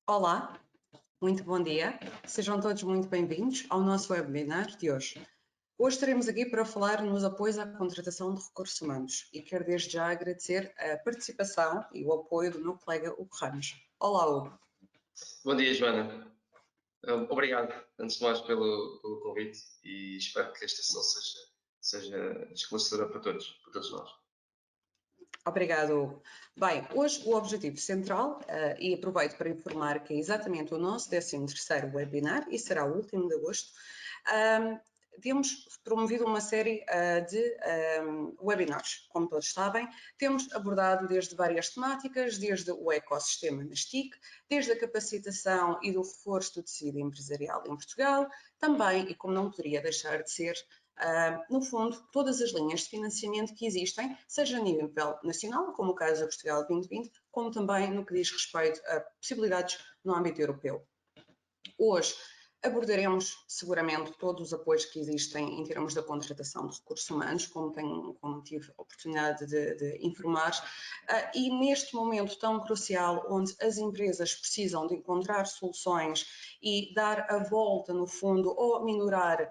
Olá, muito bom dia. Sejam todos muito bem-vindos ao nosso webinar de hoje. Hoje estaremos aqui para falar nos apoios à contratação de recursos humanos e quero desde já agradecer a participação e o apoio do meu colega Hugo Ramos. Olá, Hugo. Bom dia, Joana. Obrigado, antes de mais, pelo convite e espero que esta sessão seja esclarecedora para todos nós. Obrigado, Hugo. Bem, hoje o objetivo central, e aproveito para informar que é exatamente o nosso 13º webinar e será o último de agosto, temos promovido uma série de webinars. Como todos sabem, temos abordado desde várias temáticas, desde o ecossistema nas TIC, desde a capacitação e do reforço do tecido empresarial em Portugal, também, e como não poderia deixar de ser, no fundo, todas as linhas de financiamento que existem, seja a nível nacional, como o caso da Portugal 2020, como também no que diz respeito a possibilidades no âmbito europeu. Hoje abordaremos seguramente todos os apoios que existem em termos da contratação de recursos humanos, como tive a oportunidade de informar, e neste momento tão crucial, onde as empresas precisam de encontrar soluções e dar a volta, no fundo, ou minorar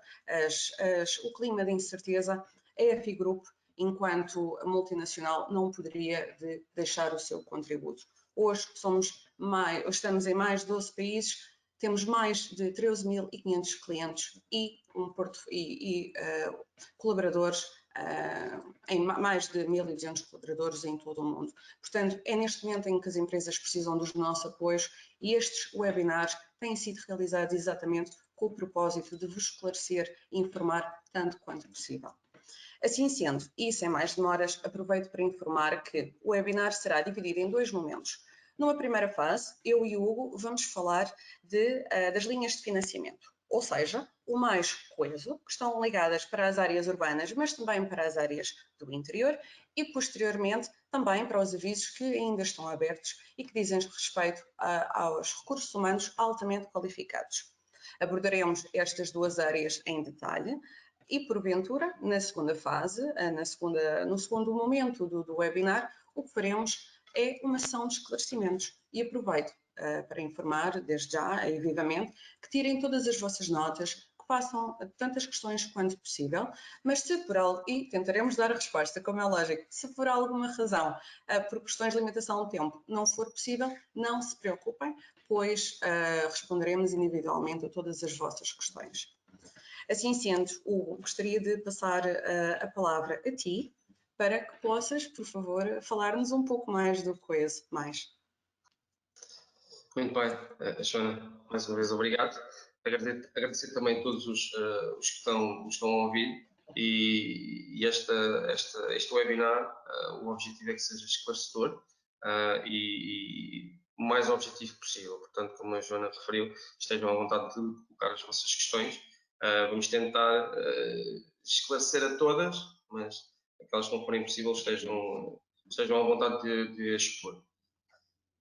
o clima de incerteza, a EFI Group, enquanto multinacional, não poderia deixar o seu contributo. Hoje estamos em mais de 12 países, temos mais de 13.500 clientes e colaboradores, em mais de 1.200 colaboradores em todo o mundo. Portanto, é neste momento em que as empresas precisam dos nossos apoios e estes webinars têm sido realizados exatamente com o propósito de vos esclarecer e informar tanto quanto possível. Assim sendo, e sem mais demoras, aproveito para informar que o webinar será dividido em dois momentos. Numa primeira fase, eu e o Hugo vamos falar das linhas de financiamento, ou seja, o mais coeso, que estão ligadas para as áreas urbanas, mas também para as áreas do interior e, posteriormente, também para os avisos que ainda estão abertos e que dizem respeito aos recursos humanos altamente qualificados. Abordaremos estas duas áreas em detalhe. E, porventura, na segunda fase, no segundo momento do webinar, o que faremos é uma sessão de esclarecimentos. E aproveito para informar, desde já e vivamente, que tirem todas as vossas notas, que façam tantas questões quanto possível, mas se por algo, e tentaremos dar a resposta, como é lógico, se por alguma razão, por questões de limitação de tempo, não for possível, não se preocupem, pois responderemos individualmente a todas as vossas questões. Assim sendo, Hugo, gostaria de passar a palavra a ti, para que possas, por favor, falar-nos um pouco mais do Coeso Mais. Muito bem, Joana, mais uma vez obrigado. Agradecer também a todos os que estão a ouvir e este webinar, o objetivo é que seja esclarecedor e o mais objetivo possível. Portanto, como a Joana referiu, estejam à vontade de colocar as vossas questões. Vamos tentar esclarecer a todas, mas aquelas que não forem possíveis estejam à vontade de expor.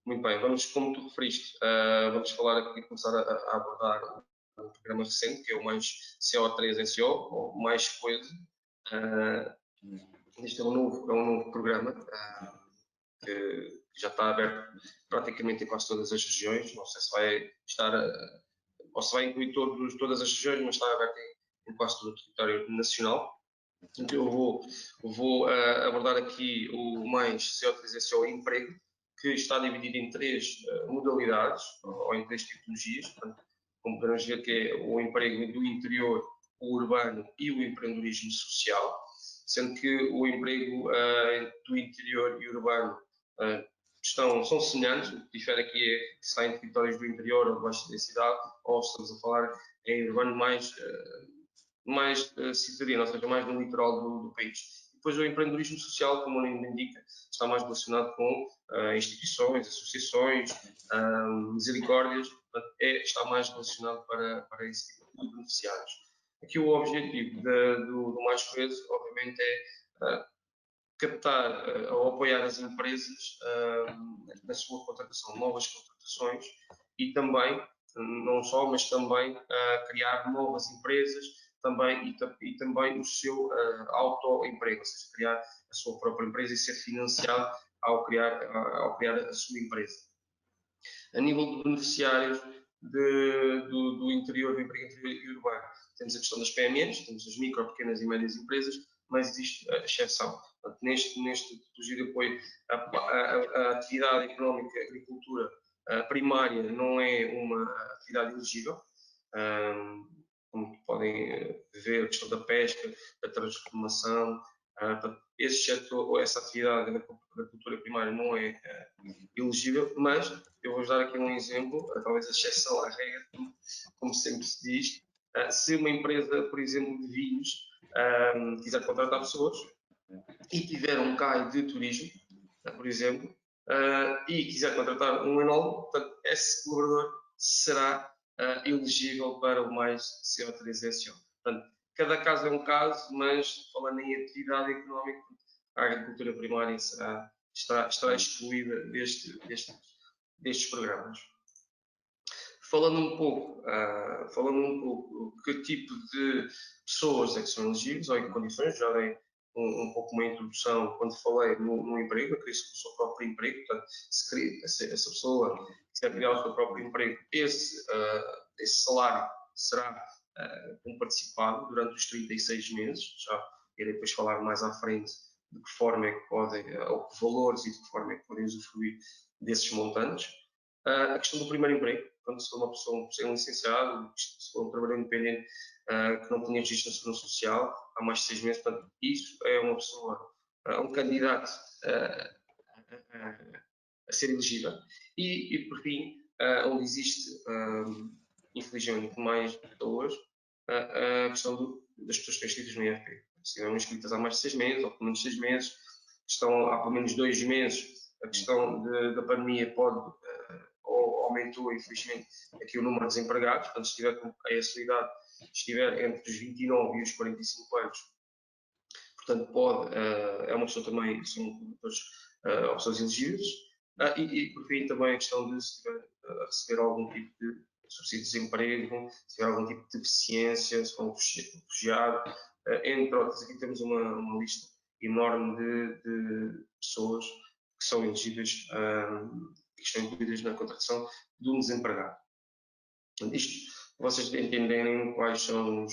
Muito bem, como tu referiste, vamos falar aqui, começar a abordar um programa recente, que é o Mais CO3SO, ou Mais Coeso. Este é um novo programa que já está aberto praticamente em quase todas as regiões. Não sei se vai estar, ou se vai incluir todas as regiões, mas está aberto em quase todo o território nacional. Então eu vou abordar aqui o Mais CO3SO Emprego, que está dividido em três modalidades, ou em três tipologias. Portanto, como podemos ver, que é o emprego do interior, o urbano e o empreendedorismo social, sendo que o emprego do interior e urbano são semelhantes. O que difere aqui é que está em territórios do interior ou de baixa densidade, ou estamos a falar em urbano mais cidadino, ou seja, mais no litoral do país. Depois o empreendedorismo social, como o nome indica, está mais relacionado com instituições, associações, misericórdias, portanto, está mais relacionado para esse tipo de beneficiários. Aqui o objetivo do Mais Coeso, obviamente, é captar ou apoiar as empresas na sua contratação de novas contratações e também, não só, mas também criar novas empresas e também o seu autoemprego, ou seja, criar a sua própria empresa e ser financiado ao criar a sua empresa. A nível de beneficiários do interior, do emprego interior e urbano, temos a questão das PMEs, temos as micro, pequenas e médias empresas, mas existe a exceção. Portanto, neste tipologia de apoio, a atividade económica, a agricultura primária não é uma atividade elegível. Como podem ver, a questão da pesca, da transformação, esse setor ou essa atividade da agricultura primária não é elegível, mas eu vou dar aqui um exemplo, talvez a exceção à regra, como sempre se diz. Se uma empresa, por exemplo, de vinhos, quiser contratar pessoas e tiver um CAI de turismo, por exemplo, e quiser contratar um enólogo, portanto, esse colaborador será elegível para o mais CO3 Portanto, cada caso é um caso, mas falando em atividade económica, a agricultura primária estará excluída destes programas. Falando um pouco que tipo de pessoas é que são elegíveis ou em que condições, já dei um pouco uma introdução quando falei no emprego, a criação do seu próprio emprego. Portanto, se essa pessoa quiser criar o seu próprio emprego, esse salário será comparticipado durante os 36 meses. Já irei depois falar mais à frente de que forma é que podem, ou que valores e de que forma é que podem usufruir desses montantes. A questão do primeiro emprego, portanto, se for uma pessoa, um licenciado, se for um trabalhador independente que não tinha registro na Segurança Social há mais de 6 meses, portanto, isso é uma pessoa, um candidato a ser elegível. E por fim, onde existe, infelizmente, mais pessoas, a questão das pessoas que estão inscritas no IFP. Se estiveram inscritas há mais de 6 meses, ou pelo menos 6 meses, estão há pelo menos 2 meses, a questão da pandemia pode, ou aumentou, infelizmente, aqui o número de desempregados. Portanto, se estiver a essa idade, estiver entre os 29 e os 45 anos, portanto, é uma pessoa também, são opções elegíveis. E, por fim, também a questão de se estiver a receber algum tipo de subsídio de desemprego, se tiver algum tipo de deficiência, se for um refugiado, entre outras. Aqui temos uma lista enorme de pessoas que são elegíveis, que estão incluídas na contratação de um desempregado. Isto, vocês entenderem quais são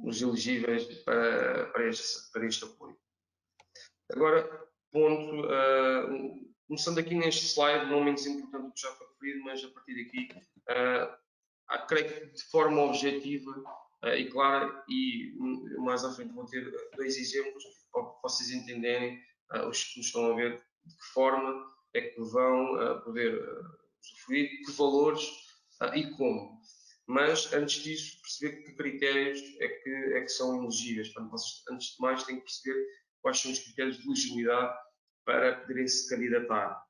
os elegíveis para este apoio. Agora, começando aqui neste slide, não menos importante do que já foi referido, mas a partir daqui, creio que de forma objetiva e clara, e mais à frente vou ter 2 exemplos para vocês entenderem, os que nos estão a ver, de que forma é que vão poder usufruir, que valores e como. Mas, antes disso, perceber que critérios é que são elegíveis. Portanto, vocês, antes de mais, têm que perceber quais são os critérios de elegibilidade para poderem se candidatar.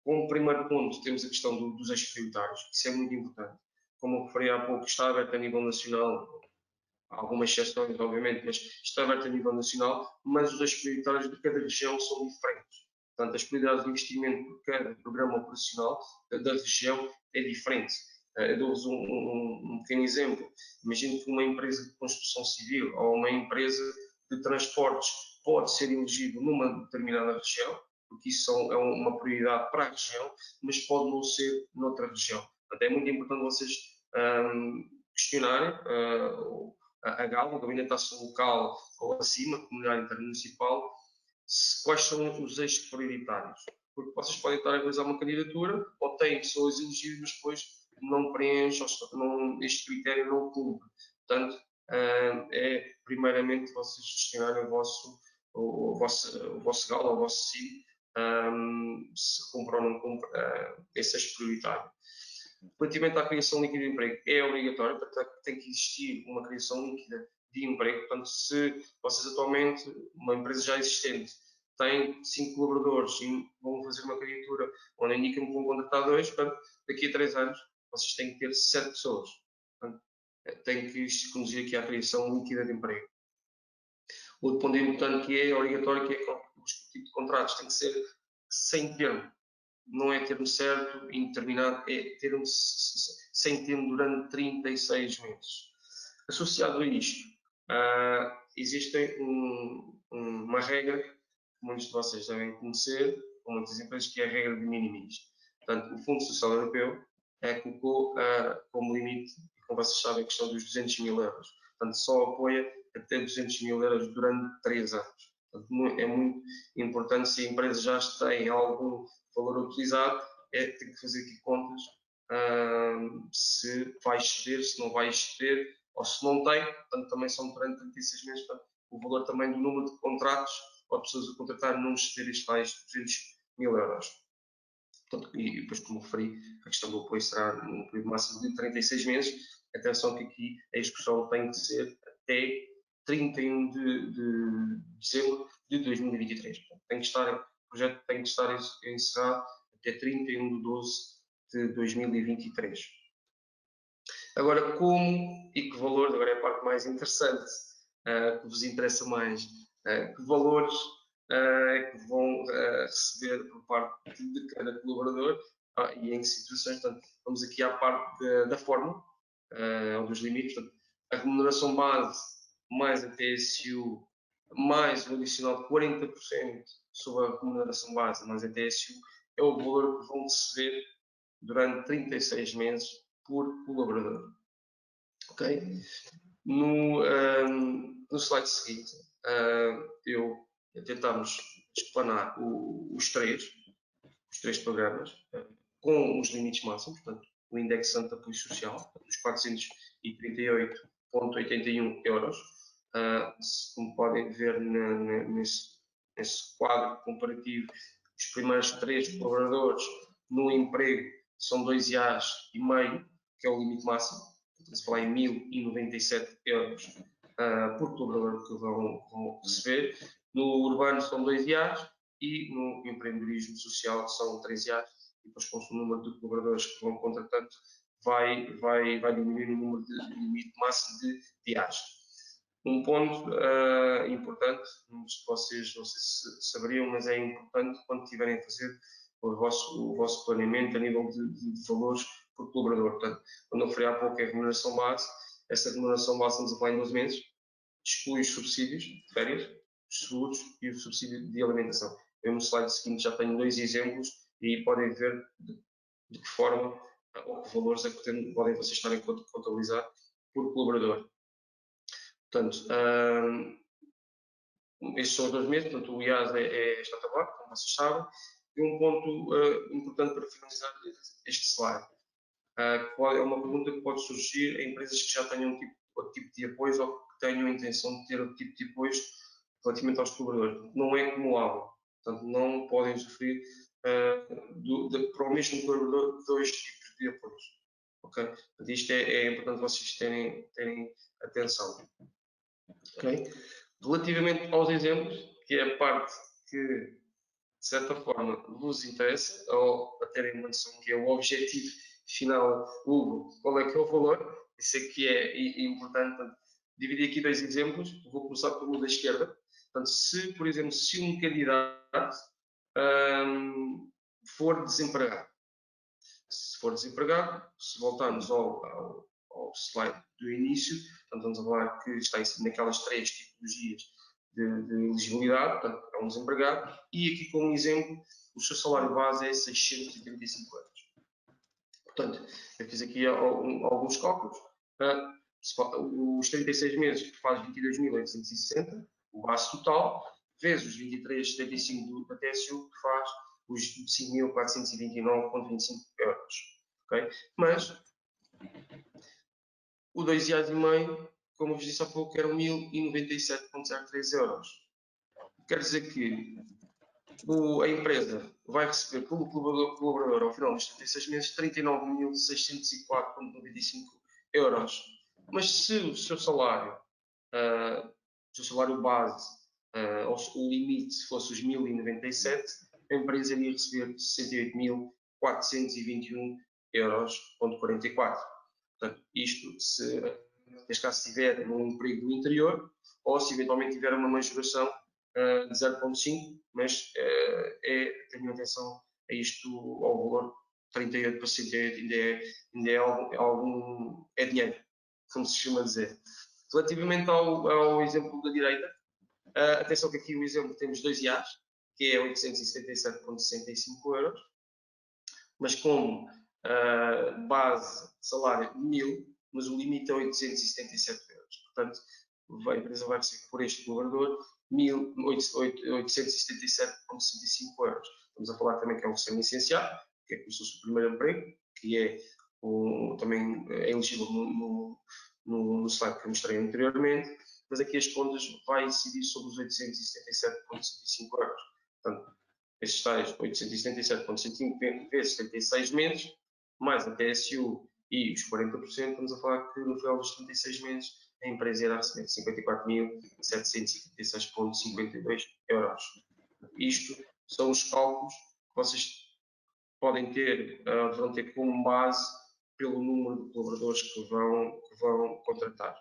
Como primeiro ponto, temos a questão dos eixos prioritários. Isso é muito importante. Como eu referi há pouco, está aberto a nível nacional, há algumas exceções, obviamente, mas está aberto a nível nacional, mas os eixos prioritários de cada região são diferentes. Portanto, as prioridades de investimento por cada programa operacional da região é diferente. Eu dou-vos um pequeno exemplo. Imagino que uma empresa de construção civil ou uma empresa de transportes pode ser elegível numa determinada região, porque isso é uma prioridade para a região, mas pode não ser noutra região. Portanto, é muito importante vocês questionarem a GAL, o Gabinete de Ação Local, ou acima, a Comunidade Intermunicipal, quais são os eixos prioritários. Porque vocês podem estar a realizar uma candidatura, ou têm pessoas elegíveis, mas depois não preenchem, este critério não cumpre. Portanto, é primeiramente vocês questionarem o vosso GAL, ou o vosso CID, se cumpre ou não cumpre esse eixo prioritário. Relativamente à criação líquida de emprego, é obrigatório, portanto, tem que existir uma criação líquida de emprego. Portanto, se vocês atualmente, uma empresa já existente, tem 5 colaboradores e vão fazer uma candidatura onde indicam que vão contratar 2, portanto, daqui a 3 anos, vocês têm que ter 7 pessoas. Portanto, tem que conduzir aqui à criação líquida de emprego. Outro ponto importante que é obrigatório, que é que os tipos de contratos têm que ser sem termo. Não é termo certo, indeterminado, é termo sem termo durante 36 meses. Associado a isto, existe uma regra que muitos de vocês devem conhecer, com muitas empresas, que é a regra de minimis. Portanto, o Fundo Social Europeu colocou como limite, como vocês sabem, a questão dos 200 mil euros. Portanto, só apoia até 200 mil euros durante 3 anos. Portanto, é muito importante, se a empresa já tem algum valor utilizado, tem que fazer aqui contas se vai exceder, se não vai exceder, ou se não tem, portanto, também são durante 36 meses, portanto, o valor também do número de contratos ou de pessoas a contratar não exceder estes tais 200 mil euros. Portanto, e depois, como referi, a questão do apoio será num período máximo de 36 meses. Atenção que aqui a execução tem que ser até 31 de dezembro de 2023. Portanto, o projeto tem que estar encerrado até 31 de 12 de 2023. Agora, como e que valores, agora é a parte mais interessante, que vos interessa mais, que valores que vão receber por parte de cada colaborador e em que situações. Portanto, vamos aqui à parte da fórmula, ou dos limites. Portanto, a remuneração base mais a TSU mais o adicional de 40% sobre a remuneração base mais a TSU é o valor que vão receber durante 36 meses por colaborador. Ok? No slide seguinte, tentámos explanar os três programas com os limites máximos, portanto, o indexante de apoio social, os 438,81 euros. Como podem ver nesse quadro comparativo, os primeiros 3 colaboradores no emprego são 2,5 que é o limite máximo. Se falar em 1.097 euros por colaborador que vão receber. No urbano são 2 reais e no empreendedorismo social são 3 reais. E depois, com o número de colaboradores que vão contratando, vai diminuir o número de limite máximo de reais. Um ponto importante, muitos de vocês não sei se saberiam, mas é importante quando estiverem a fazer o vosso planeamento a nível de valores por colaborador. Portanto, quando eu referi há pouco a remuneração base, essa remuneração base estamos a falar em 12 meses, exclui os subsídios de férias, os seguros e o subsídio de alimentação. Eu no slide seguinte já tenho 2 exemplos e podem ver de que forma ou que valores é que podem vocês estar a contabilizar por colaborador. Portanto, estes são os 2 meses, portanto o IAS está tabulado, como vocês sabem. E um ponto importante para finalizar este slide. É uma pergunta que pode surgir em empresas que já tenham outro tipo de apoios ou que tenham a intenção de ter outro tipo de apoios relativamente aos colaboradores. Não é acumulável, portanto, não podem sofrer para o mesmo colaborador 2 tipos de apoios. Okay? Portanto, isto é importante vocês terem atenção. Okay? Relativamente aos exemplos, que é a parte que, de certa forma, vos interessa, ou a terem uma noção que é o objetivo final, qual é que é o valor, isso aqui é importante. Portanto, dividi aqui 2 exemplos, vou começar pelo da esquerda. Portanto, se, por exemplo, se um candidato for desempregado, se voltarmos ao slide do início, portanto, vamos a falar que está naquelas 3 tipologias de elegibilidade, portanto, é um desempregado, e aqui como exemplo, o seu salário base é 635 euros. Portanto, eu fiz aqui alguns cálculos. Os 36 meses faz 22.860, o base total, vezes os 23,75 da TSU, que faz os 5.429,25 euros. Okay? Mas o 2,5, como eu vos disse há pouco, eram 1.097,03 euros. Quer dizer que a empresa vai receber como colaborador ao final dos 36 meses 39.604,95 euros. Mas se o seu salário base, o limite fosse os 1.097, a empresa iria receber 68.421 euros,44. Portanto, isto se neste caso estiver num emprego do interior ou se eventualmente tiver uma majoração de 0,5, mas tenham atenção a isto, ao valor 38 para 68 ainda é dinheiro, como se costuma dizer. Relativamente ao exemplo da direita, atenção que aqui o exemplo temos 2 IAs, que é 877,65 euros. mas como base de salário 1000, mas o limite é 877 euros. Portanto, a empresa vai receber por este colaborador 1.877,65 euros. Estamos a falar também que é um recém-licenciado, que é como se fosse o primeiro emprego, que é também é elegível no slide que eu mostrei anteriormente, mas aqui as contas vai incidir sobre os 877,65 euros. Portanto, estes tais 877,65 vezes 76 meses, mais a TSU e os 40%, estamos a falar que no final dos 36 meses a empresa irá receber 54.756,52 euros. Isto são os cálculos que vocês podem ter, vão ter como base pelo número de colaboradores que vão contratar.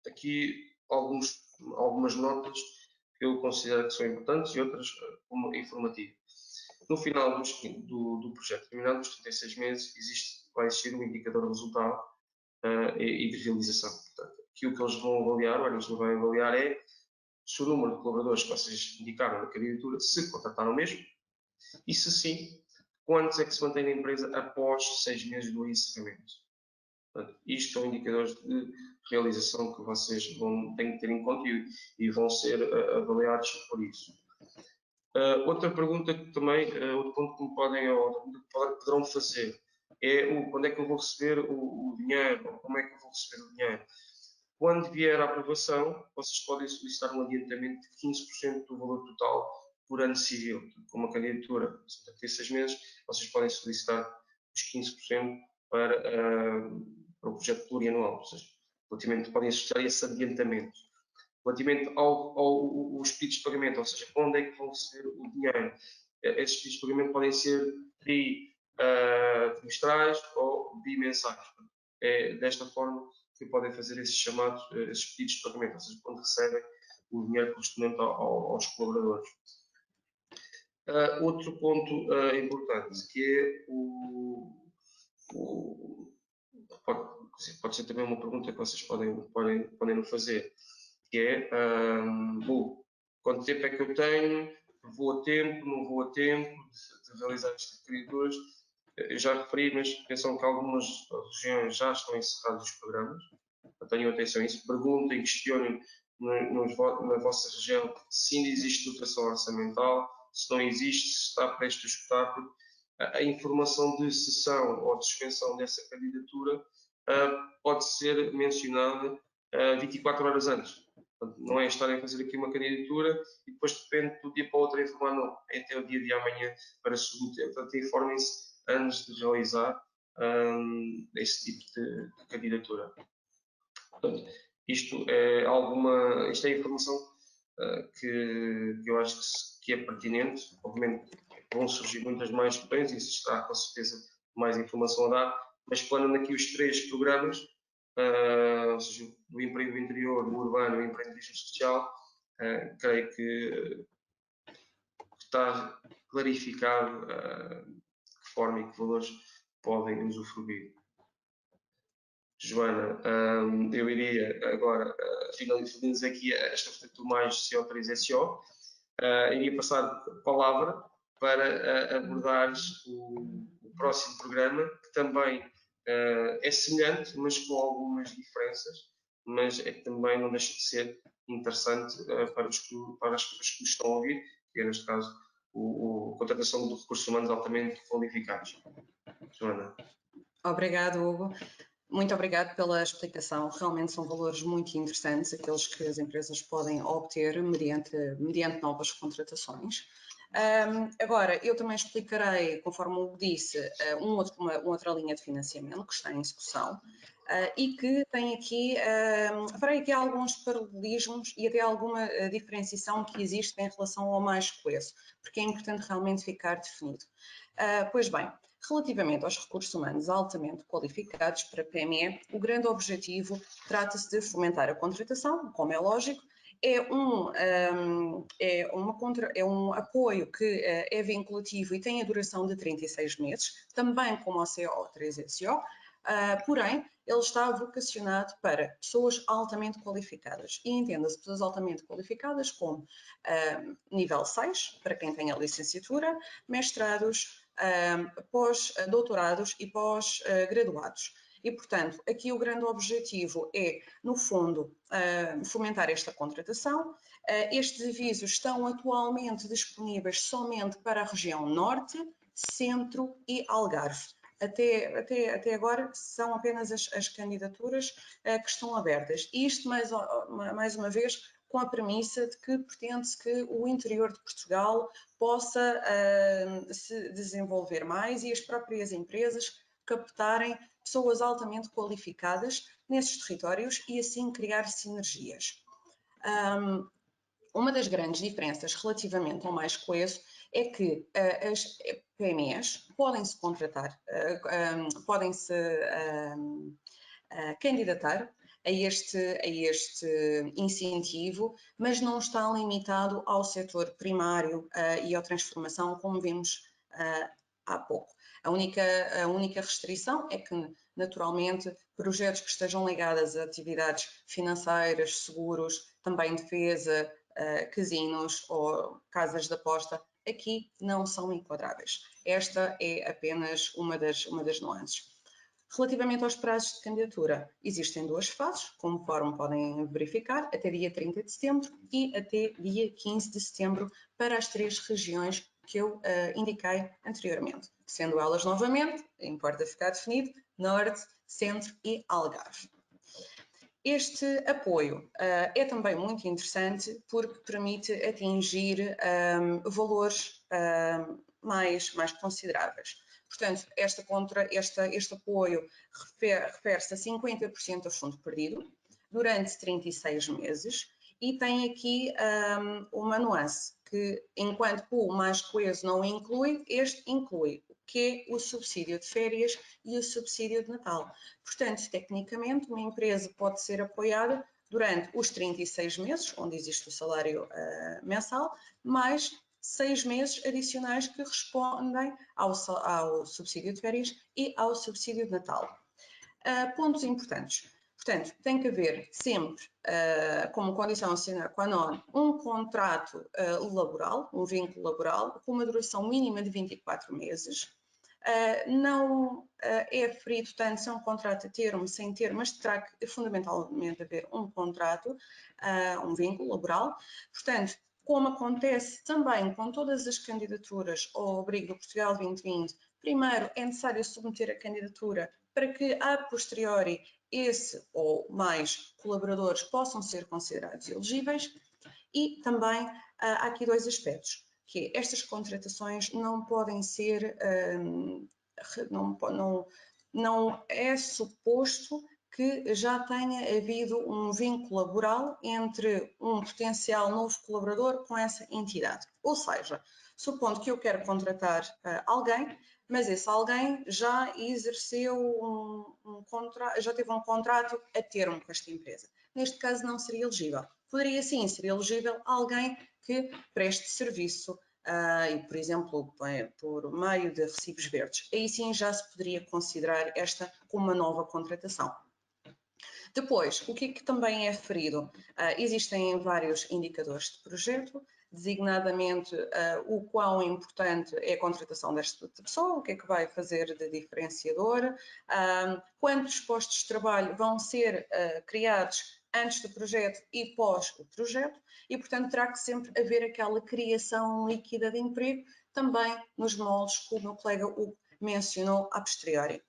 Aqui algumas notas que eu considero que são importantes e outras como informativas. No final do projeto terminado, dos 36 meses, vai existir um indicador de resultado e de realização. Portanto, aqui o que eles vão avaliar, o eles vão avaliar é se o número de colaboradores que vocês indicaram na candidatura se contrataram mesmo e, se sim, quantos é que se mantém na empresa após 6 meses do encerramento. Portanto, isto são indicadores de realização que vocês têm que ter em conta e vão ser avaliados por isso. Outra pergunta que também, outro ponto que me poderão fazer é quando é que eu vou receber o dinheiro, ou como é que eu vou receber o dinheiro. Quando vier a aprovação, vocês podem solicitar um adiantamento de 15% do valor total por ano civil. Com uma candidatura de 76 meses, vocês podem solicitar os 15% para o projeto plurianual, ou seja, relativamente podem associar esse adiantamento. Relativamente aos pedidos de pagamento, ou seja, onde é que vão receber o dinheiro, esses pedidos de pagamento podem ser trimestrais ou bimensais. É desta forma que podem fazer esses pedidos de pagamento, ou seja, quando recebem o dinheiro correspondente aos colaboradores. Outro ponto importante, que é pode ser também uma pergunta que vocês podem fazer, que é quanto tempo é que eu tenho, vou a tempo, não vou a tempo de realizar este tipo de candidaturas. Eu já referi, mas atenção que algumas regiões já estão encerrados os programas. Tenham atenção a isso, perguntem, questionem na vossa região se ainda existe dotação orçamental, se não existe, se está prestes a esgotar, porque a informação de cessão ou de suspensão dessa candidatura pode ser mencionada 24 horas antes. Portanto, não é estarem a fazer aqui uma candidatura e depois de repente do dia para o outro informar, não, é até o dia de amanhã para submeter. Portanto, informem-se antes de realizar esse tipo de candidatura. Portanto, isto é informação que eu acho que é pertinente. Obviamente vão surgir muitas mais questões e está com certeza mais informação a dar, mas planando aqui os 3 programas, ou seja, do emprego do interior, do urbano e do empreendedorismo social, creio que está clarificado de que forma e que valores podem usufruir. Joana, eu iria agora finalizar aqui esta vertente mais CO3SO. Iria passar a palavra para abordares o próximo programa, que também é semelhante, mas com algumas diferenças, mas é que também não deixa de ser interessante para as pessoas que nos estão a ouvir, que é, neste caso, a contratação de recursos humanos altamente qualificados. Joana. Obrigado, Hugo. Muito obrigado pela explicação. Realmente são valores muito interessantes, aqueles que as empresas podem obter mediante novas contratações. Agora, eu também explicarei, conforme o disse, uma outra linha de financiamento que está em execução e que tem aqui, farei aqui alguns paralelismos e até alguma diferenciação que existe em relação ao mais coeso, porque é importante realmente ficar definido. Pois bem, relativamente aos recursos humanos altamente qualificados para a PME, o grande objetivo trata-se de fomentar a contratação, como é lógico, é um apoio que é vinculativo e tem a duração de 36 meses, também como o CO3SO, porém, ele está vocacionado para pessoas altamente qualificadas. E entenda-se pessoas altamente qualificadas como nível 6, para quem tem a licenciatura, mestrados, pós-doutorados e pós-graduados. E, portanto, aqui o grande objetivo é, no fundo, fomentar esta contratação. Estes avisos estão atualmente disponíveis somente para a região Norte, Centro e Algarve. Até agora são apenas as candidaturas que estão abertas. Isto, mais uma vez, com a premissa de que pretende-se que o interior de Portugal possa se desenvolver mais e as próprias empresas captarem pessoas altamente qualificadas nesses territórios e assim criar sinergias. Uma das grandes diferenças relativamente ao mais coeso é que as PMEs podem-se contratar, podem-se candidatar a este incentivo, mas não está limitado ao setor primário e à transformação, como vimos há pouco. A única restrição é que, naturalmente, projetos que estejam ligados a atividades financeiras, seguros, também defesa, casinos ou casas de aposta, aqui não são enquadráveis. Esta é apenas uma das nuances. Relativamente aos prazos de candidatura, existem duas fases, conforme podem verificar, até dia 30 de setembro e até dia 15 de setembro para as 3 regiões que eu indiquei anteriormente, sendo elas novamente, importa ficar definido, Norte, Centro e Algarve. Este apoio é também muito interessante porque permite atingir valores mais consideráveis. Portanto, este apoio refere-se a 50% a fundo perdido durante 36 meses e tem aqui uma nuance, que enquanto o mais coeso não inclui, este inclui, que é o subsídio de férias e o subsídio de Natal. Portanto, tecnicamente, uma empresa pode ser apoiada durante os 36 meses, onde existe o salário mensal, mais 6 meses adicionais que respondem ao subsídio de férias e ao subsídio de Natal. Pontos importantes. Portanto, tem que haver sempre, como condição sine qua non, um contrato laboral, um vínculo laboral, com uma duração mínima de 24 meses. Não é referido tanto se é um contrato a termo, sem termo, mas terá que fundamentalmente haver um contrato, um vínculo laboral. Portanto, como acontece também com todas as candidaturas ao abrigo do Portugal 2020, primeiro é necessário submeter a candidatura para que, a posteriori, esse ou mais colaboradores possam ser considerados elegíveis. E também há aqui 2 aspectos, que é, estas contratações não podem ser, não é suposto que já tenha havido um vínculo laboral entre um potencial novo colaborador com essa entidade. Ou seja, supondo que eu quero contratar alguém, mas esse alguém já exerceu já teve um contrato a termo com esta empresa. Neste caso não seria elegível. Poderia sim ser elegível alguém que preste serviço e, por exemplo, por meio de recibos verdes. Aí sim já se poderia considerar esta como uma nova contratação. Depois, o que também é referido? Existem vários indicadores de projeto, designadamente o quão importante é a contratação desta pessoa, o que é que vai fazer de diferenciador, quantos postos de trabalho vão ser criados antes do projeto e pós o projeto, e portanto terá que sempre haver aquela criação líquida de emprego, também nos moldes que o meu colega Hugo mencionou a posteriori.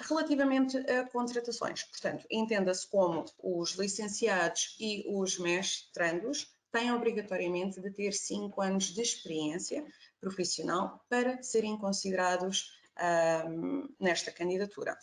Relativamente a contratações, portanto, entenda-se como os licenciados e os mestrandos têm obrigatoriamente de ter 5 anos de experiência profissional para serem considerados nesta candidatura.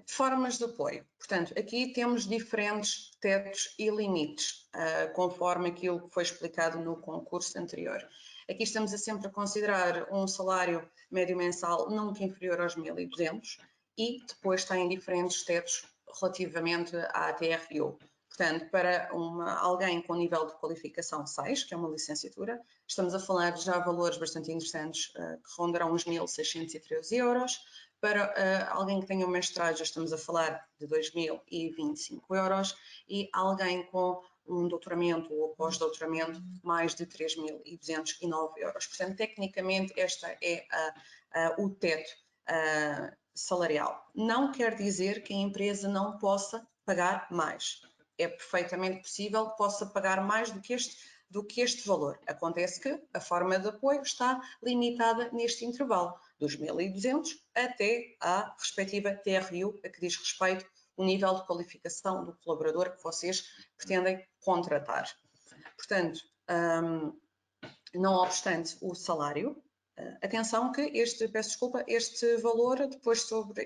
Formas de apoio. Portanto, aqui temos diferentes tetos e limites, conforme aquilo que foi explicado no concurso anterior. Aqui estamos sempre a considerar um salário médio mensal nunca inferior aos 1.200 e depois tem diferentes tetos relativamente à TRU. Portanto, para alguém com nível de qualificação 6, que é uma licenciatura, estamos a falar já de valores bastante interessantes, que rondarão os 1.613 euros. Para alguém que tenha um mestrado, já estamos a falar de 2.025 euros. E alguém com um doutoramento ou pós-doutoramento, mais de 3.209 euros. Portanto, tecnicamente, esta é o teto salarial. Não quer dizer que a empresa não possa pagar mais. É perfeitamente possível que possa pagar mais do que este valor. Acontece que a forma de apoio está limitada neste intervalo, dos 1.200 até à respectiva TRU, a que diz respeito o nível de qualificação do colaborador que vocês pretendem contratar. Portanto, não obstante o salário, atenção que este valor, depois sobre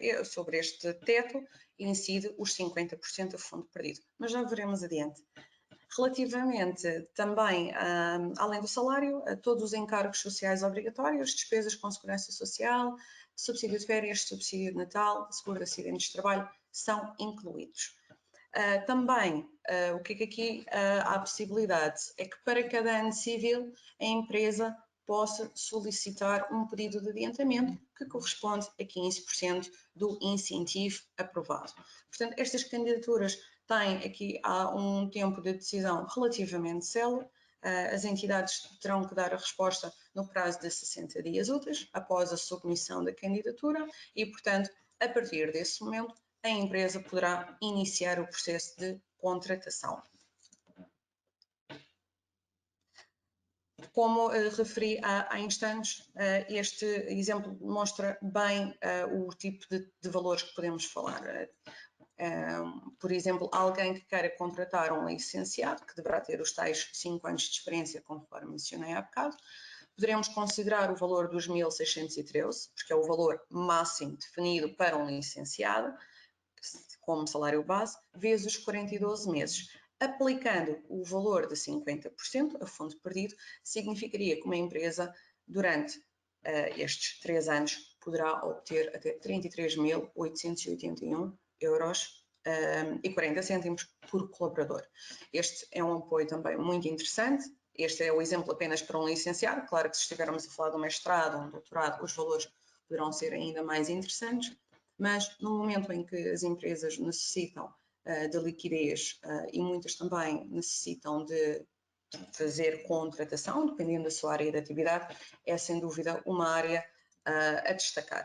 este teto, incide os 50% do fundo perdido, mas já veremos adiante. Relativamente também, além do salário, a todos os encargos sociais obrigatórios, despesas com segurança social, subsídio de férias, subsídio de Natal, seguro de acidentes de trabalho, são incluídos. Também, o que aqui há possibilidade é que para cada ano civil a empresa possa solicitar um pedido de adiantamento que corresponde a 15% do incentivo aprovado. Portanto, estas candidaturas têm aqui há um tempo de decisão relativamente célere. As entidades terão que dar a resposta no prazo de 60 dias úteis após a submissão da candidatura e, portanto, a partir desse momento, a empresa poderá iniciar o processo de contratação. Como referi há instantes, este exemplo mostra bem o tipo de valores que podemos falar. Por exemplo, alguém que queira contratar um licenciado, que deverá ter os tais 5 anos de experiência, conforme mencionei há bocado, poderemos considerar o valor dos 1.613, porque é o valor máximo definido para um licenciado, como salário base, vezes os 42 meses. Aplicando o valor de 50% a fundo perdido, significaria que uma empresa, durante estes 3 anos, poderá obter até 33.881 euros e 40 cêntimos por colaborador. Este é um apoio também muito interessante. Este é o exemplo apenas para um licenciado. Claro que se estivermos a falar de um mestrado ou um doutorado, os valores poderão ser ainda mais interessantes, mas no momento em que as empresas necessitam de liquidez e muitas também necessitam de fazer contratação, dependendo da sua área de atividade, é sem dúvida uma área a destacar.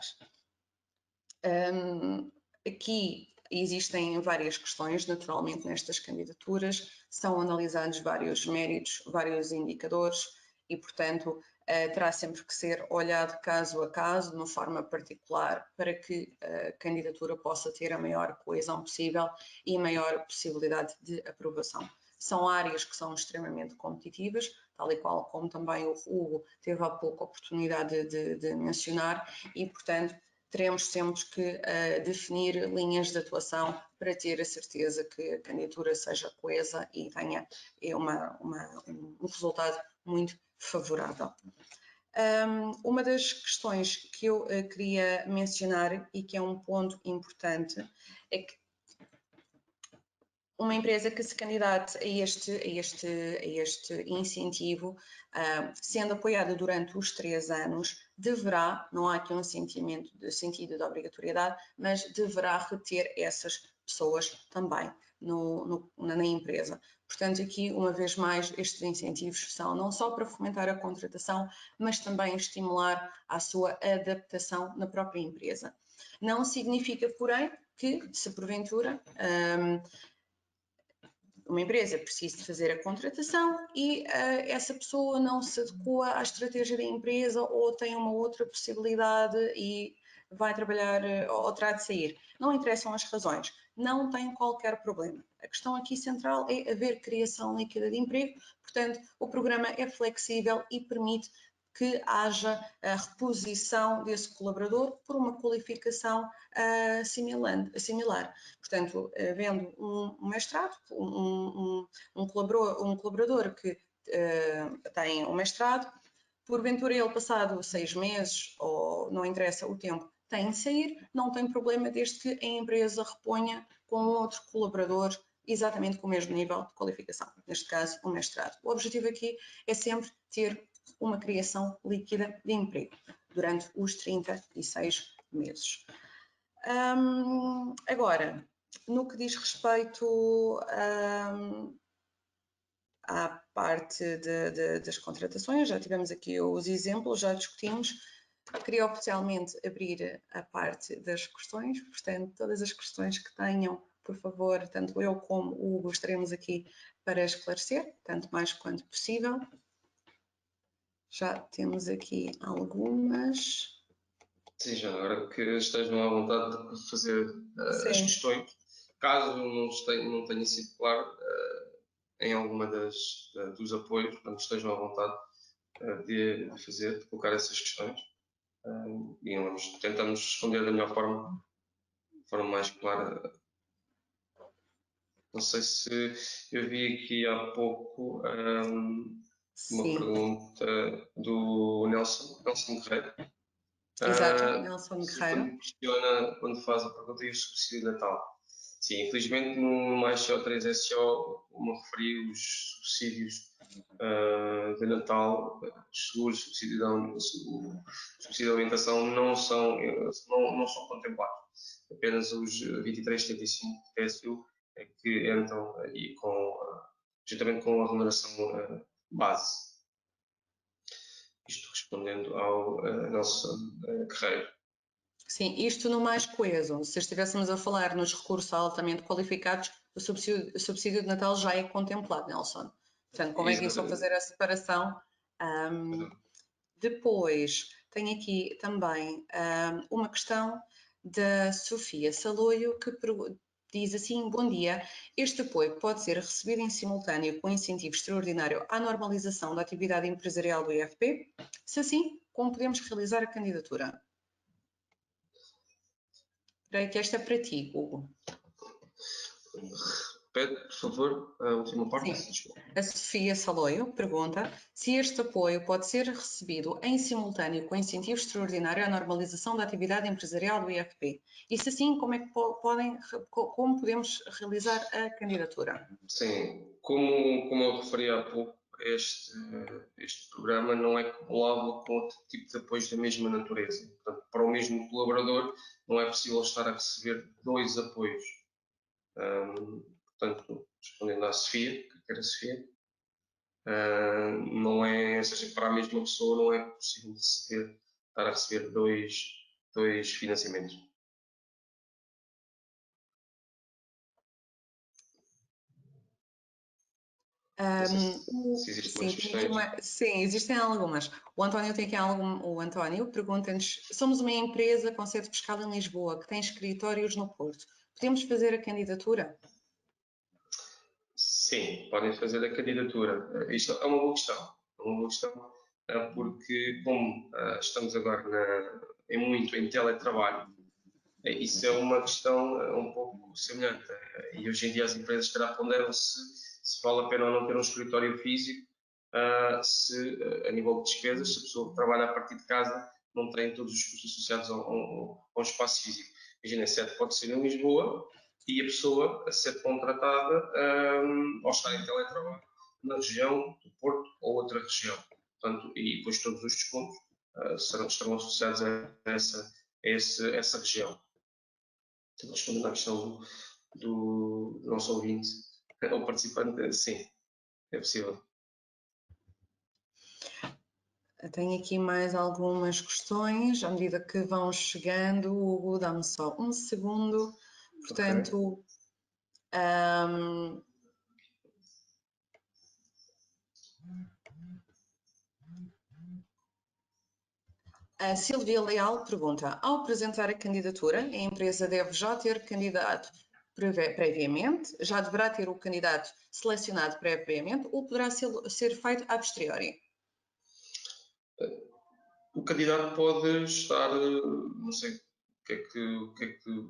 Aqui existem várias questões, naturalmente, nestas candidaturas, são analisados vários méritos, vários indicadores e, portanto, terá sempre que ser olhado caso a caso, de uma forma particular, para que a candidatura possa ter a maior coesão possível e maior possibilidade de aprovação. São áreas que são extremamente competitivas, tal e qual como também o Hugo teve há pouco a oportunidade de mencionar, e, portanto, teremos sempre que definir linhas de atuação para ter a certeza que a candidatura seja coesa e tenha um resultado muito favorável. Uma das questões que eu queria mencionar e que é um ponto importante é que uma empresa que se candidate a este incentivo, sendo apoiada durante os 3 anos, deverá, não há aqui um sentido de obrigatoriedade, mas deverá reter essas pessoas também na empresa. Portanto, aqui, uma vez mais, estes incentivos são não só para fomentar a contratação, mas também estimular a sua adaptação na própria empresa. Não significa, porém, que, se porventura uma empresa precisa fazer a contratação e essa pessoa não se adequa à estratégia da empresa ou tem uma outra possibilidade e vai trabalhar ou terá de sair. Não interessam as razões, não tem qualquer problema. A questão aqui central é haver criação líquida de emprego, portanto, o programa é flexível e permite que haja a reposição desse colaborador por uma qualificação similar. Portanto, havendo um mestrado, um colaborador que tem um mestrado, porventura ele passado 6 meses, ou não interessa o tempo, tem de sair, não tem problema desde que a empresa reponha com outro colaborador exatamente com o mesmo nível de qualificação, neste caso o mestrado. O objetivo aqui é sempre ter uma criação líquida de emprego durante os 36 meses. Agora, no que diz respeito à parte das contratações, já tivemos aqui os exemplos, já discutimos. Queria oficialmente abrir a parte das questões, portanto, todas as questões que tenham, por favor, tanto eu como o Hugo estaremos aqui para esclarecer, tanto mais quanto possível. Já temos aqui algumas. Sim, já agora que estejam à vontade de fazer as questões. Caso não tenha sido claro em alguma dos apoios, portanto, estejam à vontade de fazer, de colocar essas questões. E nós tentamos responder da melhor forma, de forma mais clara. Não sei se eu vi aqui há pouco uma pergunta do Nelson Guerreiro. Exato, Nelson Guerreiro. Quando faz a pergunta e o subsídio de Natal. Sim, infelizmente no mais CO3SO me referi os subsídios de Natal, os seguros, subsídio de alimentação não são contemplados. Apenas os 23,75 de TSU é que entram aí juntamente com a remuneração base. Isto respondendo ao Nelson Guerreiro. Sim, isto no mais coeso. Se estivéssemos a falar nos recursos altamente qualificados, o subsídio de Natal já é contemplado, Nelson. Portanto, convém aqui só fazer a separação. Depois, tenho aqui também uma questão da Sofia Saloio, que diz assim: bom dia, este apoio pode ser recebido em simultâneo com incentivo extraordinário à normalização da atividade empresarial do IFP? Se assim, como podemos realizar a candidatura? Creio que esta é para ti, Hugo. Repete, por favor, a última parte. Sim. A Sofia Saloio pergunta se este apoio pode ser recebido em simultâneo com incentivo extraordinário à normalização da atividade empresarial do IFP. E se sim, como é que como podemos realizar a candidatura? Sim, como eu referi há pouco, este programa não é cumulável com outro tipo de apoios da mesma natureza. Portanto, para o mesmo colaborador, não é possível estar a receber dois apoios. Portanto, respondendo à Sofia, que era a Sofia, não é, ou seja, para a mesma pessoa não é possível estar a receber dois financiamentos. Se existem mais questões. Sim, existem algumas. O António tem aqui o António pergunta-nos: somos uma empresa com sede fiscal em Lisboa que tem escritórios no Porto. Podemos fazer a candidatura? Sim, podem fazer a candidatura. Isto é uma boa questão. Porque como estamos agora muito em teletrabalho, isso é uma questão um pouco semelhante. E hoje em dia as empresas se calhar ponderam se vale a pena ou não ter um escritório físico, se a nível de despesas, se a pessoa trabalha a partir de casa, não tem todos os custos associados ao espaço físico. Imagina, certo, pode ser em Lisboa e a pessoa a ser contratada ao estar em teletrabalho na região do Porto ou outra região. Portanto, e depois todos os descontos estarão associados a essa região. Respondendo à questão do nosso ouvinte ou participante, sim, é possível. Tenho aqui mais algumas questões, à medida que vão chegando, Hugo, dá-me só um segundo. Portanto, a Silvia Leal pergunta: ao apresentar a candidatura, a empresa deve já ter candidato previamente, já deverá ter o candidato selecionado previamente ou poderá ser feito a posteriori? O candidato pode estar, não sei o que é que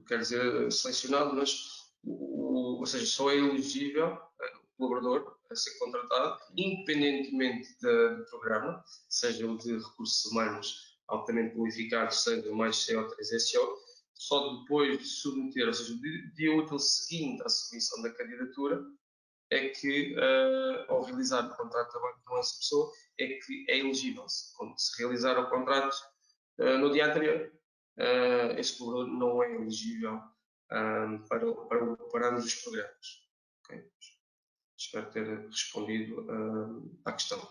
quer dizer selecionado, mas ou seja, só é elegível o colaborador a ser contratado, independentemente do programa, seja o de recursos humanos altamente qualificados, seja o mais CO3SO, só depois de submeter, ou seja, o dia útil seguinte à submissão da candidatura, é que, ao realizar o contrato de trabalho com essa pessoa, é que é elegível. Quando se realizar o contrato no dia anterior, esse colaborador não é elegível para ambos os programas. Okay? Espero ter respondido à questão.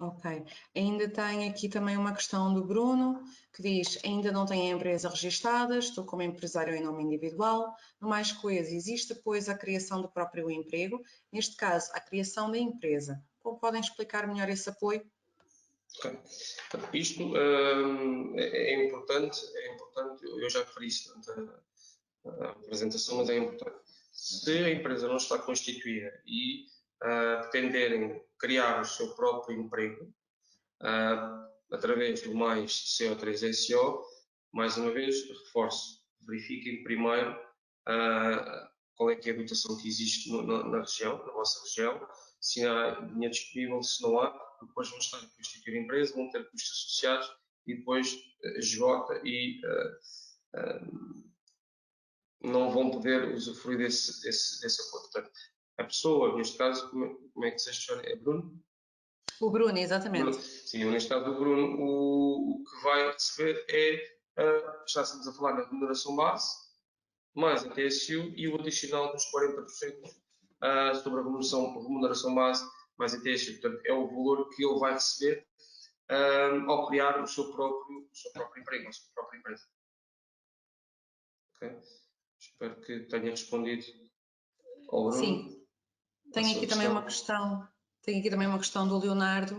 Ok. Ainda tem aqui também uma questão do Bruno, que diz: ainda não tenho a empresa registada, estou como empresário em nome individual. No Mais Coisa, existe, pois, a criação do próprio emprego, neste caso, a criação da empresa. Como podem explicar melhor esse apoio? Okay. Isto é importante, eu já referi isso durante a apresentação, mas é importante. Se a empresa não está constituída e pretenderem criar o seu próprio emprego através do Mais CO3SO, mais uma vez, reforço, verifiquem primeiro qual é que é a dotação que existe na região, na vossa região, se há dinheiro disponível, se não há, depois vão estar a constituir a empresa, vão ter custos associados e depois esgota e não vão poder usufruir desse apoio. Portanto, a pessoa, neste caso, como é que se chama? É Bruno? O Bruno, exatamente. Sim, neste caso do Bruno, o que vai receber já estamos a falar na remuneração base, mais a TSU e o adicional dos 40% sobre a remuneração base, mais a TSU. Portanto, é o valor que ele vai receber ao criar o seu próprio emprego, a sua própria empresa. Okay? Espero que tenha respondido ao Bruno. Sim. Tenho aqui também uma questão do Leonardo,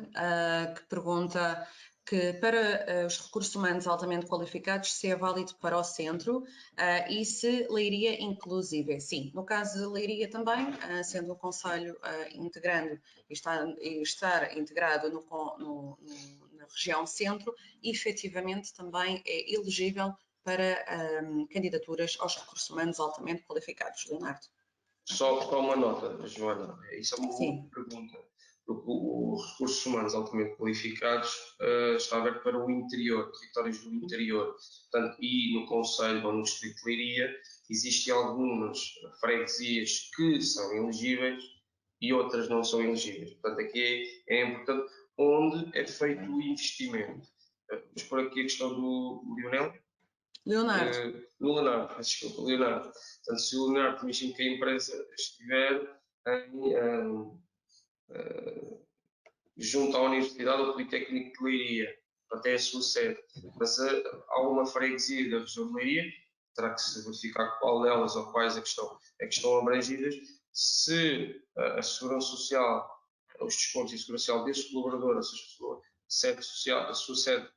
que pergunta que para os recursos humanos altamente qualificados, se é válido para o centro e se Leiria inclusive. Sim, no caso de Leiria também, sendo o Conselho integrando e estar integrado na região centro, efetivamente também é elegível para candidaturas aos recursos humanos altamente qualificados. Leonardo. Só uma nota, Joana, isso é uma boa Sim. pergunta, porque os recursos humanos altamente qualificados está aberto para o interior, territórios do interior, portanto, e no Conselho ou no Distrito de Leiria existem algumas freguesias que são elegíveis e outras não são elegíveis. Portanto, aqui é importante onde é feito o investimento. Vamos por aqui a questão do Lionel. Leonardo. Desculpa, Leonardo. Portanto, se o Leonardo imagina que a empresa estiver junto à Universidade ou Politécnico de Leiria, até a sua sede, mas há uma freguesia da região de Leiria, terá que se verificar qual delas ou quais é que estão abrangidas, se a Segurança Social, os descontos e a Segurança Social desse colaborador, ou seja, a sua sede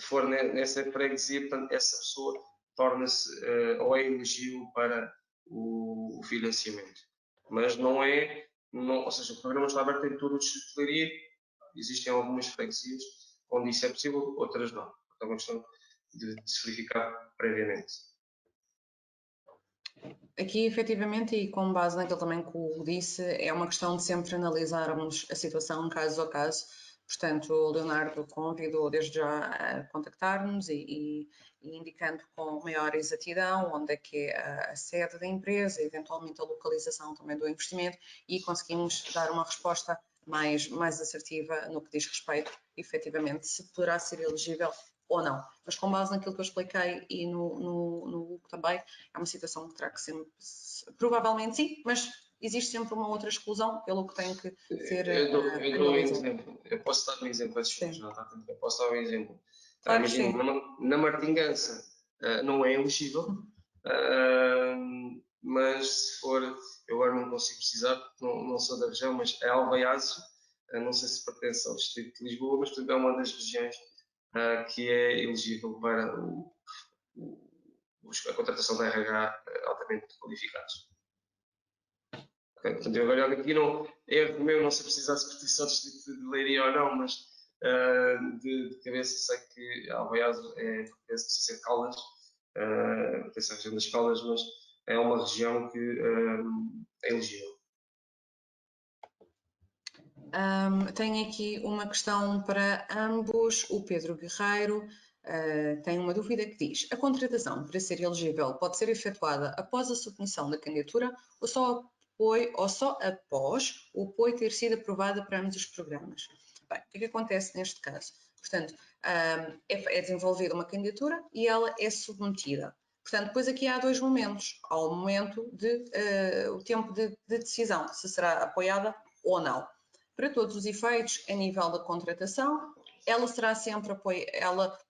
for nessa freguesia, portanto, essa pessoa torna-se ou é elegível para o financiamento. Mas ou seja, o programa está aberto em todo o distrito de Leiria, existem algumas freguesias onde isso é possível, outras não. É uma questão de se verificar previamente. Aqui, efetivamente, e com base naquilo também que o disse, é uma questão de sempre analisarmos a situação caso a caso. Portanto, o Leonardo convidou desde já a contactar-nos e indicando com maior exatidão onde é que é a sede da empresa, eventualmente a localização também do investimento, e conseguimos dar uma resposta mais assertiva no que diz respeito, efetivamente, se poderá ser elegível ou não. Mas com base naquilo que eu expliquei e no também, é uma situação que terá que ser, provavelmente sim, mas existe sempre uma outra exclusão, pelo que tem que ser eu dou um exemplo. Eu posso dar um exemplo, eu posso dar um exemplo. Claro Imagina, na Martingança não é elegível, mas se for, eu agora não consigo precisar, porque não sou da região, mas é Alvaiazo, não sei se pertence ao distrito de Lisboa, mas portanto, é uma das regiões que é elegível para a contratação da RH altamente qualificados. Okay, portanto, eu agora aqui não erro meu, não sei precisar se pertence ao distrito de Leiria ou não, mas de cabeça sei que Alvaiazo pertence a Caldas, pertence à região das Caldas, mas é uma região que é elegível. Tenho aqui uma questão para ambos. O Pedro Guerreiro tem uma dúvida que diz: a contratação para ser elegível pode ser efetuada após a submissão da candidatura ou só após o apoio ter sido aprovado para ambos os programas? Bem, o que acontece neste caso? Portanto, é desenvolvida uma candidatura e ela é submetida. Portanto, depois aqui há dois momentos. Há o momento o tempo de decisão, se será apoiada ou não. Para todos os efeitos, a nível da contratação, ela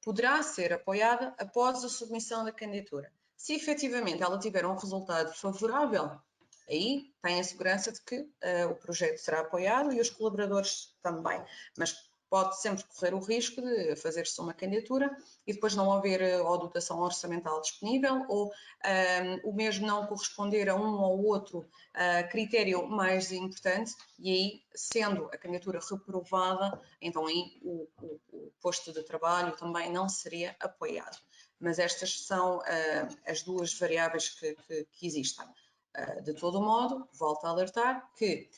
poderá ser apoiada após a submissão da candidatura. Se efetivamente ela tiver um resultado favorável, aí tem a segurança de que o projeto será apoiado e os colaboradores também. Mas pode sempre correr o risco de fazer-se uma candidatura e depois não haver ou dotação orçamental disponível ou o mesmo não corresponder a um ou outro critério mais importante e aí, sendo a candidatura reprovada, então aí o posto de trabalho também não seria apoiado. Mas estas são as duas variáveis que existem. De todo modo, volto a alertar que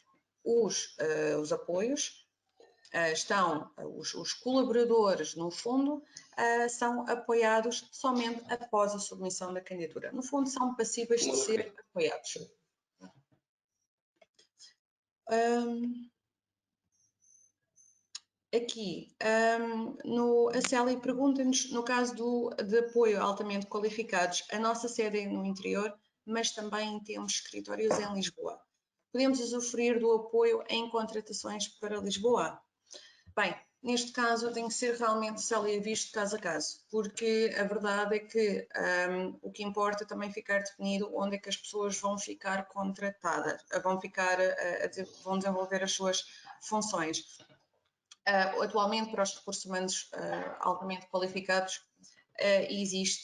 os apoios os colaboradores, no fundo, são apoiados somente após a submissão da candidatura. No fundo, são passíveis de ser apoiados. Aqui, a Célia pergunta-nos, no caso de apoio altamente qualificados, a nossa sede é no interior, mas também temos escritórios em Lisboa. Podemos usufruir do apoio em contratações para Lisboa? Bem, neste caso tem que ser realmente, Célia, visto caso a caso, porque a verdade é que o que importa é também ficar definido onde é que as pessoas vão ficar contratadas, vão desenvolver as suas funções. Atualmente, para os recursos humanos altamente qualificados, eles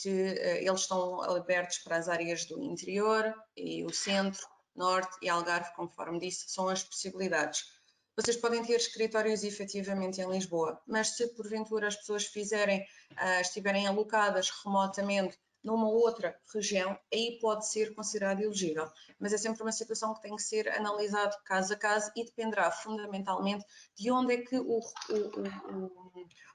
estão abertos para as áreas do interior e o centro, norte e Algarve, conforme disse, são as possibilidades. Vocês podem ter escritórios efetivamente em Lisboa, mas se porventura as pessoas estiverem alocadas remotamente numa outra região, aí pode ser considerado elegível. Mas é sempre uma situação que tem que ser analisado caso a caso e dependerá fundamentalmente de onde é que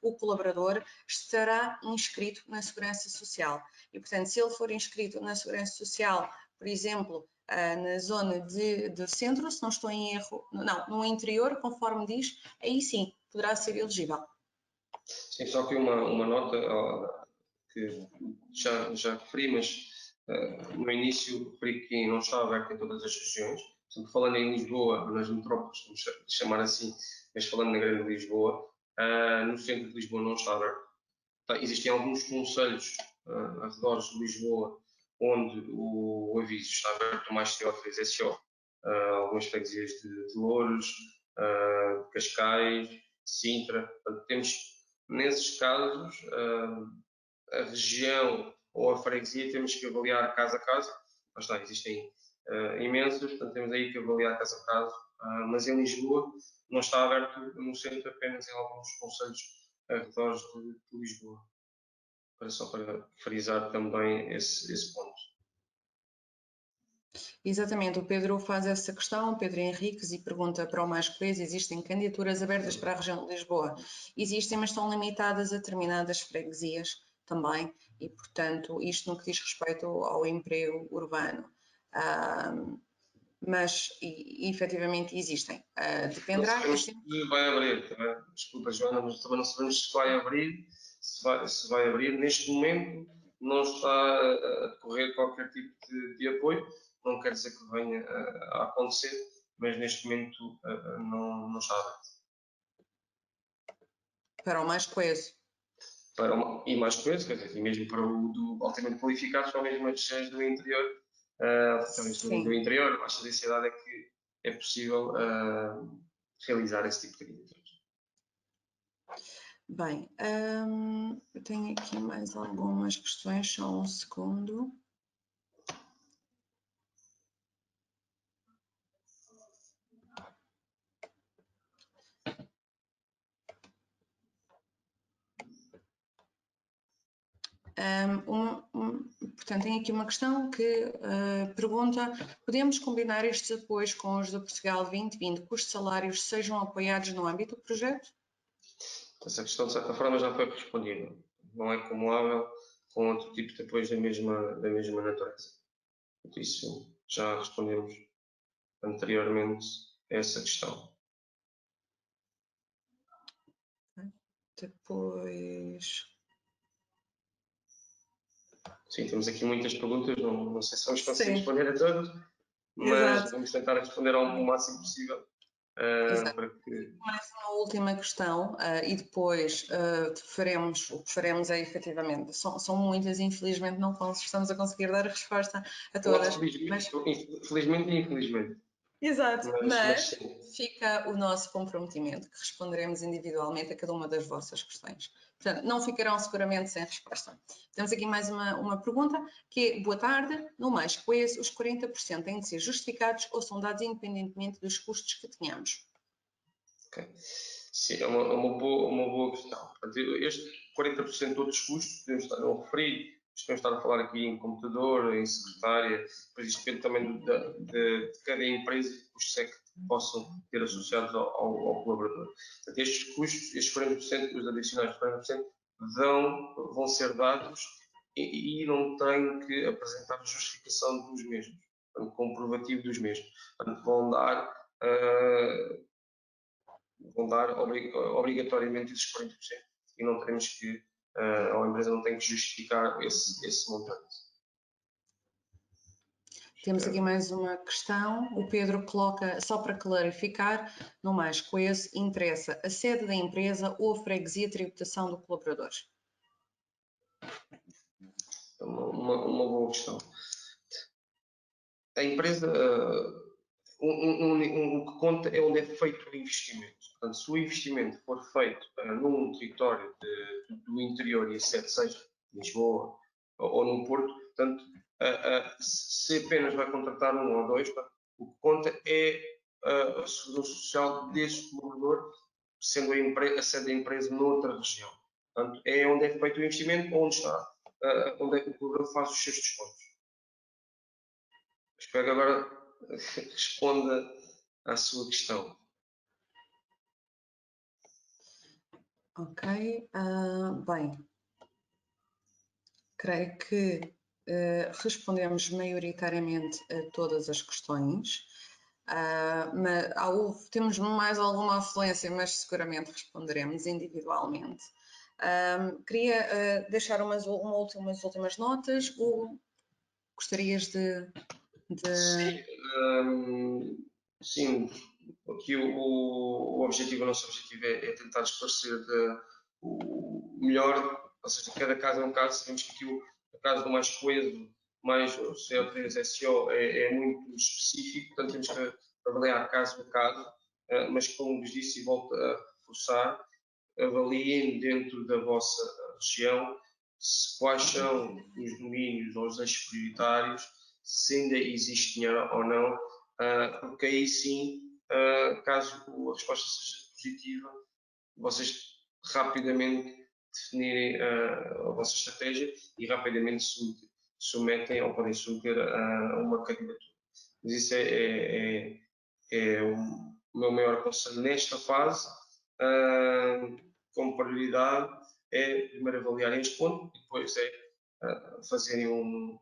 o colaborador estará inscrito na Segurança Social. E, portanto, se ele for inscrito na Segurança Social, por exemplo, na zona do centro, se não estou em erro, não, no interior, conforme diz, aí sim, poderá ser elegível. Sim, só que uma nota que já referi, mas no início referi que não está aberto em todas as regiões. Portanto, falando em Lisboa, nas metrópoles, vamos chamar assim, mas falando na Grande Lisboa, no centro de Lisboa não está aberto. Existem alguns concelhos arredores de Lisboa onde o aviso está aberto, mais Teófilos, SO, algumas freguesias de Louros, Cascais, Sintra. Portanto, temos, nesses casos, a região ou a freguesia temos que avaliar caso a caso. Mas está, existem imensos, portanto temos aí que avaliar caso a caso. Mas em Lisboa não está aberto no centro, apenas em alguns concelhos arredores de Lisboa. Só para frisar também esse ponto. Exatamente, o Pedro faz essa questão, Pedro Henriques, e pergunta para o Mais Coeso, existem candidaturas abertas para a região de Lisboa? Existem, mas estão limitadas a determinadas freguesias também, e portanto, isto no que diz respeito ao emprego urbano. Mas efetivamente existem. Dependerá. Não sabemos se vai abrir, também. Desculpa, Joana, mas também não sabemos se vai abrir, se vai abrir. Neste momento não está a decorrer qualquer tipo de apoio, não quer dizer que venha a acontecer, mas neste momento não está aberto. Para o Mais Coeso. E mais coisas, quer dizer, e mesmo para o do altamente qualificado, são mesmo as regiões do interior, do interior, baixa densidade, é que é possível realizar esse tipo de candidaturas. Bem, eu tenho aqui mais algumas questões, só um segundo. Portanto, tem aqui uma questão que pergunta: podemos combinar estes apoios com os do Portugal 2020, cujos salários sejam apoiados no âmbito do projeto? Essa questão, de certa forma, já foi respondida. não é acumulável com outro tipo de apoios da mesma natureza. Por isso, já respondemos anteriormente a essa questão. Depois... Sim, temos aqui muitas perguntas, não sei se vamos conseguir Sim. responder a todas, mas Exato. vamos tentar responder ao máximo possível. Para que... Mais uma última questão e depois faremos, o que faremos é efetivamente, são muitas, infelizmente não estamos a conseguir dar a resposta a todas. Felizmente e infelizmente. Exato, mas fica o nosso comprometimento, que responderemos individualmente a cada uma das vossas questões. Portanto, não ficarão seguramente sem resposta. Temos aqui mais uma pergunta, que é, boa tarde, no mais coeso, os 40% têm de ser justificados ou são dados independentemente dos custos que tenhamos? Okay. Sim, é uma boa questão. Portanto, este 40% de todos os custos, podemos estar a referir, podemos estar a falar aqui em computador, em secretária, depois isto depende também de cada empresa e de custos é que possam ter associados ao colaborador. Portanto, estes custos, estes 40%, os adicionais de 40%, vão ser dados e não têm que apresentar a justificação dos mesmos, portanto, comprovativo dos mesmos. Portanto, vão dar obrigatoriamente esses 40% e não teremos que, a empresa não tem que justificar esse montante. Temos aqui mais uma questão. O Pedro coloca, só para clarificar, no mais coeso, interessa a sede da empresa ou a freguesia de tributação do colaborador? Uma boa questão. A empresa, o que conta é onde é feito o investimento. Portanto, se o investimento for feito num território do interior e a sede seja Lisboa ou no Porto, portanto, se apenas vai contratar um ou dois, o que conta é a segurança social deste colaborador, sendo a sede da empresa noutra região. Portanto, é onde é feito o investimento, onde é que o colaborador faz os seus descontos. Espero que agora responda à sua questão. Ok, bem, creio que respondemos maioritariamente a todas as questões, mas temos mais alguma afluência, mas seguramente responderemos individualmente. Queria deixar umas últimas notas, ou gostarias de... Sim, aqui o nosso objetivo é tentar esclarecer o melhor, ou seja, cada caso é um caso. Sabemos que aqui o caso do mais coeso, mais o CO3SO é muito específico, portanto temos que avaliar caso por caso, mas como vos disse e volto a reforçar, avaliem dentro da vossa região quais são os domínios ou os eixos prioritários, se ainda existe dinheiro ou não, porque aí sim, caso a resposta seja positiva, vocês rapidamente definirem a vossa estratégia e rapidamente submetem ou podem submeter a uma candidatura. Mas isso é o meu maior conselho nesta fase. Como prioridade é primeiro avaliar este ponto e depois fazerem um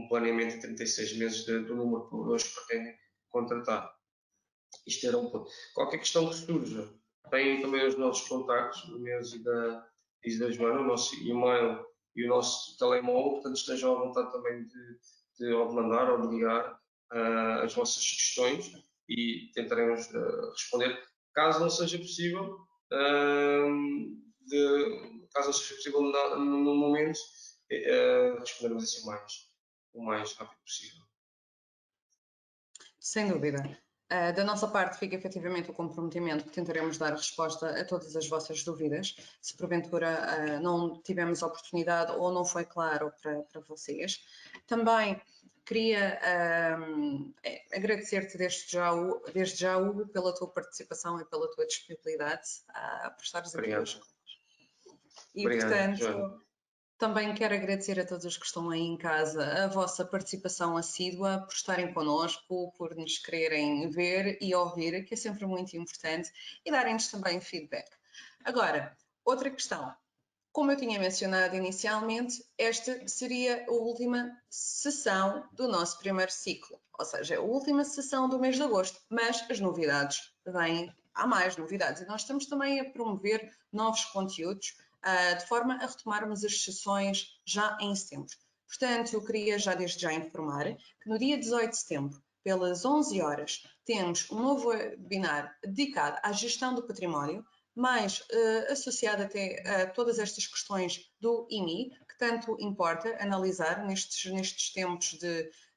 planeamento de 36 meses do número de colaboradores que pretendem contratar. Isto era um ponto. Qualquer questão que surja, têm também os nossos contactos, do mês e da Joana, o nosso e-mail e o nosso telemóvel, portanto estejam à vontade também de mandar ou de ligar as vossas questões e tentaremos responder. Caso não seja possível, no momento, responderemos assim o mais rápido possível. Sem dúvida. Da nossa parte fica efetivamente o comprometimento que tentaremos dar resposta a todas as vossas dúvidas, se porventura não tivemos oportunidade ou não foi claro para vocês. Também queria agradecer-te desde já, Hugo, pela tua participação e pela tua disponibilidade a prestares aqui hoje. E, obrigado, portanto, Joana. Também quero agradecer a todos os que estão aí em casa a vossa participação assídua, por estarem connosco, por nos quererem ver e ouvir, que é sempre muito importante, e darem-nos também feedback. Agora, outra questão. Como eu tinha mencionado inicialmente, esta seria a última sessão do nosso primeiro ciclo, ou seja, a última sessão do mês de agosto, mas as novidades vêm, há mais novidades, e nós estamos também a promover novos conteúdos, de forma a retomarmos as sessões já em setembro. Portanto, eu queria já desde já informar que no dia 18 de setembro, pelas 11 horas, temos um novo webinar dedicado à gestão do património, mais associado até a todas estas questões do IMI, que tanto importa analisar nestes tempos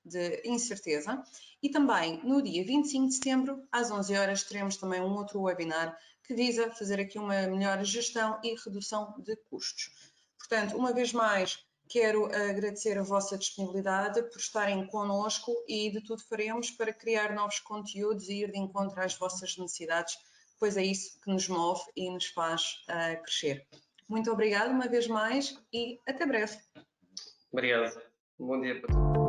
de incerteza. E também no dia 25 de setembro, às 11 horas, teremos também um outro webinar que visa fazer aqui uma melhor gestão e redução de custos. Portanto, uma vez mais, quero agradecer a vossa disponibilidade por estarem connosco e de tudo faremos para criar novos conteúdos e ir de encontro às vossas necessidades, pois é isso que nos move e nos faz crescer. Muito obrigada uma vez mais e até breve. Obrigado. Um bom dia para todos.